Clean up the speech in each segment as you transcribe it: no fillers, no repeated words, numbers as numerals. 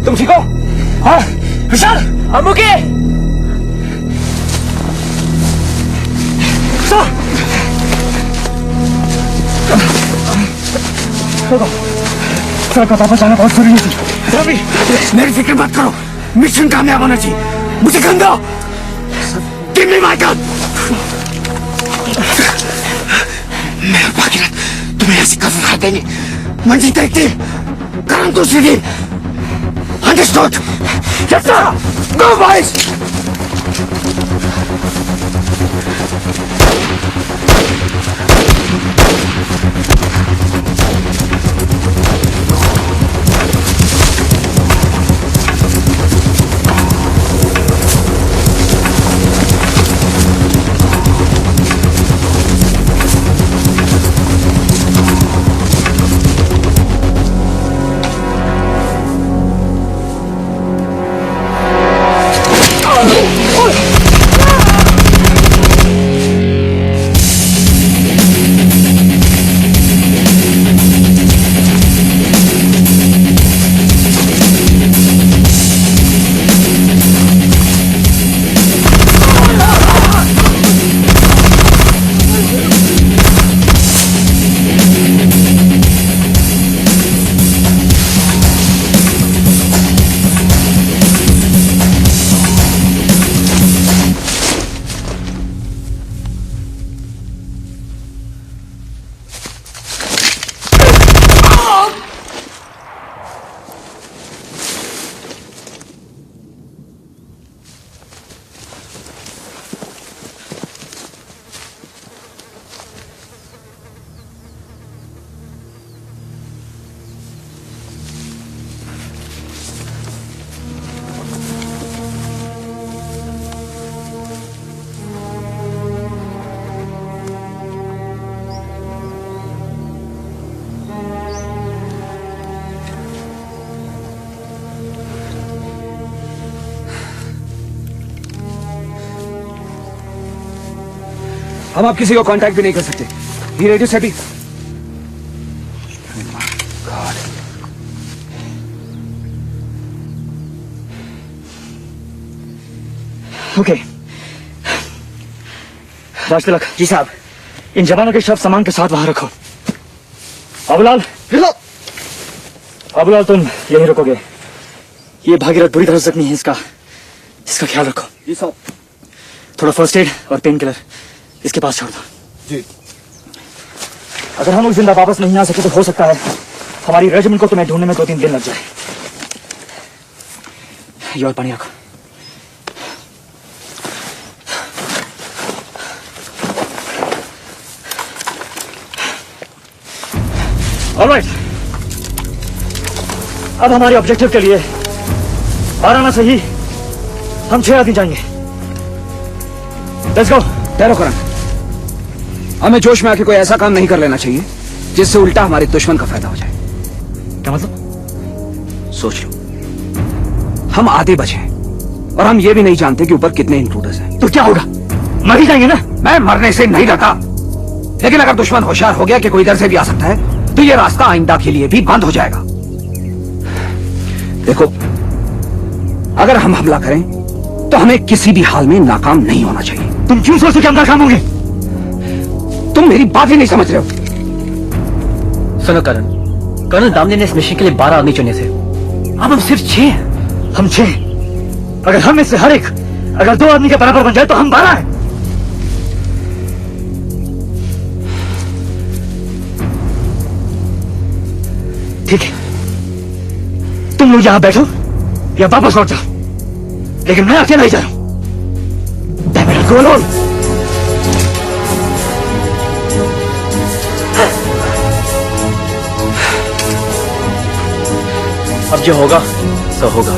तुम ठीक हो? हाँ विशाल, हम ओके। सर का वापस आना बहुत जरूरी थी। रवि, मेरी फिक्र मत करो, मिशन कामयाब होना चाहिए। मुझे गन दो। Give me my gun. मैं और भागीरथ तुम्हें ऐसी कसम खा देंगे। मंजिल एक टीम, करण दूसरी टीम। अंडरस्टूड? Yes sir. गो बॉयज। हम आप किसी को कांटेक्ट भी नहीं कर सकते। ये रेडियो से भी ओके। राजतिलक जी साहब, इन जवानों के शव सामान के साथ वहां रखो। अबुलाल, अबुलाल तुम यहीं रुकोगे। ये भागीरथ बुरी तरह जख्मी है, इसका ख्याल रखो। जी साहब। थोड़ा फर्स्ट एड और पेन किलर इसके पास छोड़ दो। जी। अगर हम लोग जिंदा वापस नहीं आ सके तो हो सकता है हमारी रेजिमेंट को तुम्हें ढूंढने में 2-3 दिन लग जाए। ये और पानी रखो। ऑलराइट, अब हमारे ऑब्जेक्टिव के लिए 12 ना सही हम 6 आदमी जाएंगे। Let's go. ठहरो करण, हमें जोश में आके कोई ऐसा काम नहीं कर लेना चाहिए जिससे उल्टा हमारे दुश्मन का फायदा हो जाए। क्या मतलब? सोच लो, हम आधे बचे हैं और हम ये भी नहीं जानते कि ऊपर कितने इंट्रूडर्स हैं। तो क्या होगा? मर ही जाएंगे ना। मैं मरने से नहीं डरता, लेकिन अगर दुश्मन होशियार हो गया कि कोई इधर से भी आ सकता है तो ये रास्ता आइंदा के लिए भी बंद हो जाएगा। देखो, अगर हम हमला करें तो हमें किसी भी हाल में नाकाम नहीं होना चाहिए। तुम क्यों सोचते कि हम नाकाम होंगे? तुम मेरी बात ही नहीं समझ रहे हो। सुनो करण, कर्नल दामले ने इस मिशन के लिए 12 आदमी चुने थे। अब हम सिर्फ 6 हैं। हम 6? अगर हम में से हर एक अगर 2 आदमी के बराबर बन जाए तो हम 12 हैं। ठीक है, तुम लोग यहां बैठो या वापस लौट जाओ, लेकिन मैं अकेला ही जा रहा हूं। Go alone. अब जो होगा सो होगा।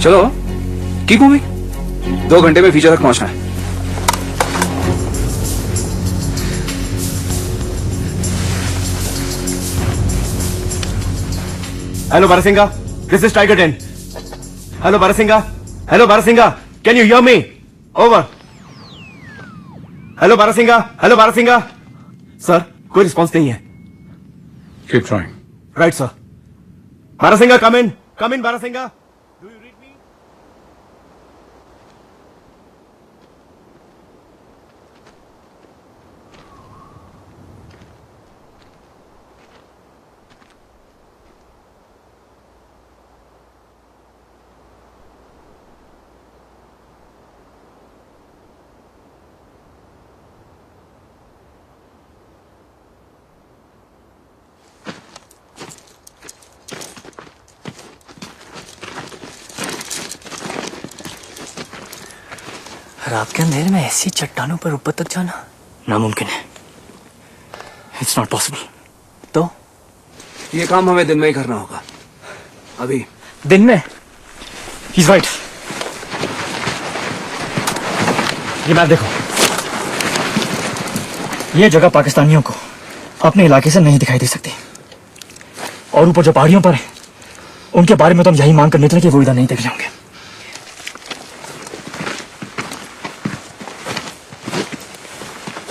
चलो कीप मूविंग, 2 घंटे में फीचर तक पहुंचना है। Hello, Barasinga. This is Tiger 10. Hello, Barasinga. Hello, Barasinga. Can you hear me? Over. Hello, Barasinga. Hello, Barasinga. Sir, कोई रिस्पॉन्स नहीं है। Keep trying. Right, sir. Barasinga, come in. Come in, Barasinga. Do you read me? रात के अंधेरे में ऐसी चट्टानों पर ऊपर तक जाना नामुमकिन है। It's not possible. तो ये काम हमें दिन में ही करना होगा। अभी दिन में? He's right. ये मैप देखो, ये जगह पाकिस्तानियों को अपने इलाके से नहीं दिखाई दे सकती, और ऊपर जो पहाड़ियों पर है उनके बारे में तो हम यही मांग कर निकले कि वो इधर नहीं देख जाएंगे।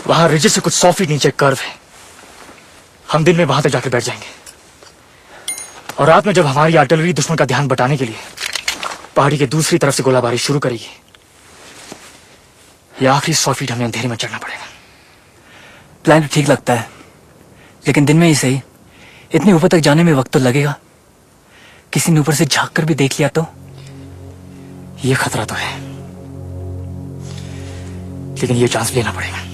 वहां रिज से कुछ 100 फीट नीचे कर्व है, हम दिन में वहां तक जाकर बैठ जाएंगे, और रात में जब हमारी आर्टिलरी दुश्मन का ध्यान बटाने के लिए पहाड़ी के दूसरी तरफ से गोलाबारी शुरू करेगी, ये आखिरी 100 फीट हमें अंधेरे में चढ़ना पड़ेगा। प्लान ठीक लगता है, लेकिन दिन में ही सही, इतने ऊपर तक जाने में वक्त तो लगेगा। किसी ने ऊपर से झांक कर भी देख लिया तो? ये खतरा तो है, लेकिन ये चांस लेना पड़ेगा।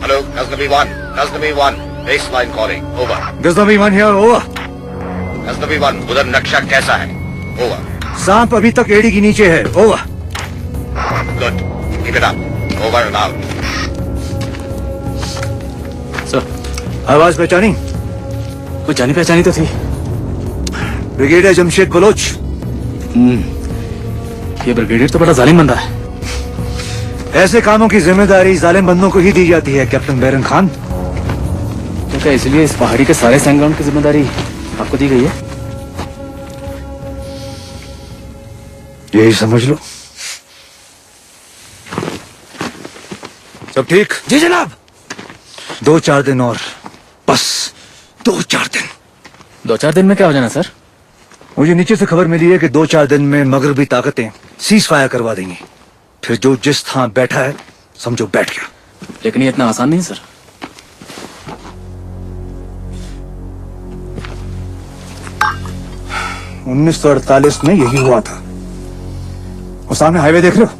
Hello, Ghaznavi 1. Ghaznavi 1. Baseline calling. Over. Ghaznavi 1 here, over. Ghaznavi 1. उधर नक्शा कैसा है? Over. सांप अभी तक एड़ी के नीचे है, over. Good. Keep it up. Over and out. Sir, आवाज पहचानी? वो जानी पहचानी तो थी। ब्रिगेडियर जमशेद बलोच। ये ब्रिगेडियर तो बड़ा जालिम बंदा है। ऐसे कामों की जिम्मेदारी जालिम बंदों को ही दी जाती है, कैप्टन बैरन खान। तो क्या इसलिए इस पहाड़ी के सारे सैंड की जिम्मेदारी आपको दी गई है? यही समझ लो। सब ठीक? जी जनाब। 2-4 दिन और, बस 2-4 दिन। 2-4 दिन में क्या हो जाना सर? मुझे नीचे से खबर मिली है कि 2-4 दिन में मगरबी ताकतें सीज फायर करवा देंगी। फिर जो जिस स्थान बैठा है समझो बैठ गया। लेकिन ये इतना आसान नहीं सर। उन्नीस 1948 में यही हुआ था। वो सामने हाईवे देख रहे हो?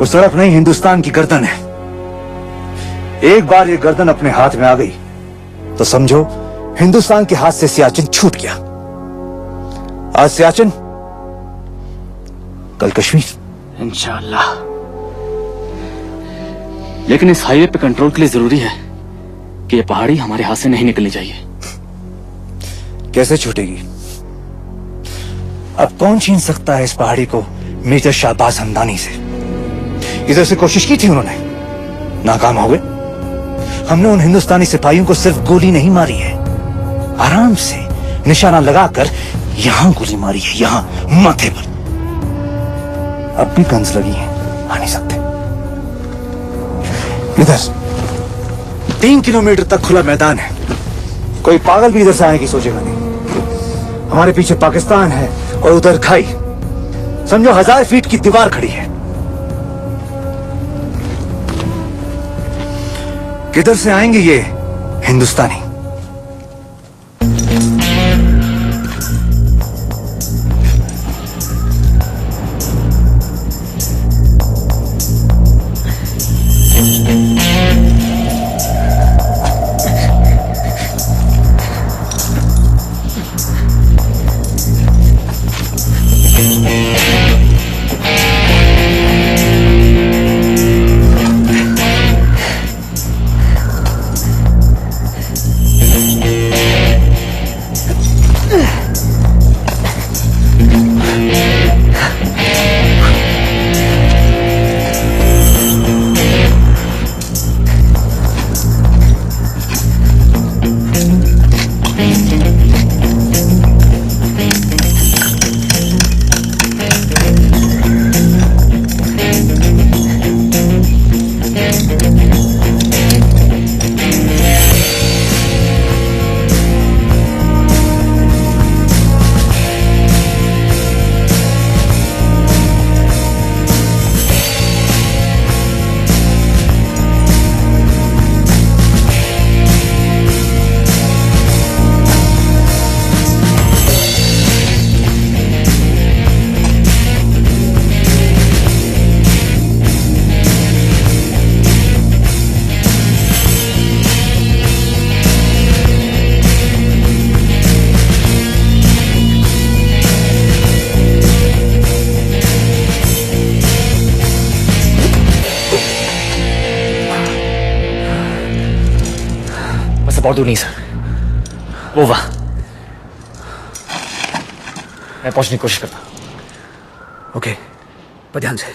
उस तरफ नहीं, हिंदुस्तान की गर्दन है। एक बार ये गर्दन अपने हाथ में आ गई तो समझो हिंदुस्तान के हाथ से सियाचिन छूट गया। आज सियाचिन, कल कश्मीर। इंशाअल्लाह। लेकिन इस हाईवे पे कंट्रोल के लिए जरूरी है कि ये पहाड़ी हमारे हाथ से नहीं निकलनी चाहिए। कैसे छूटेगी? अब कौन छीन सकता है इस पहाड़ी को मेजर शाहबाज हमदानी से? इधर से कोशिश की थी उन्होंने, नाकाम हो गए। हमने उन हिंदुस्तानी सिपाहियों को सिर्फ गोली नहीं मारी है, आराम से निशाना लगाकर यहां गोली मारी है, यहां माथे पर। अब भी गन्स लगी हैं, आ नहीं सकते। इधर 3 किलोमीटर तक खुला मैदान है, कोई पागल भी इधर से आने की सोचेगा नहीं। हमारे पीछे पाकिस्तान है और उधर खाई, समझो 1000 फीट की दीवार खड़ी है। किधर से आएंगे ये हिंदुस्तानी? से बहुत दूर नहीं सर, वो वहां। मैं पहुंचने की कोशिश करता हूं। ओके, पर ध्यान से।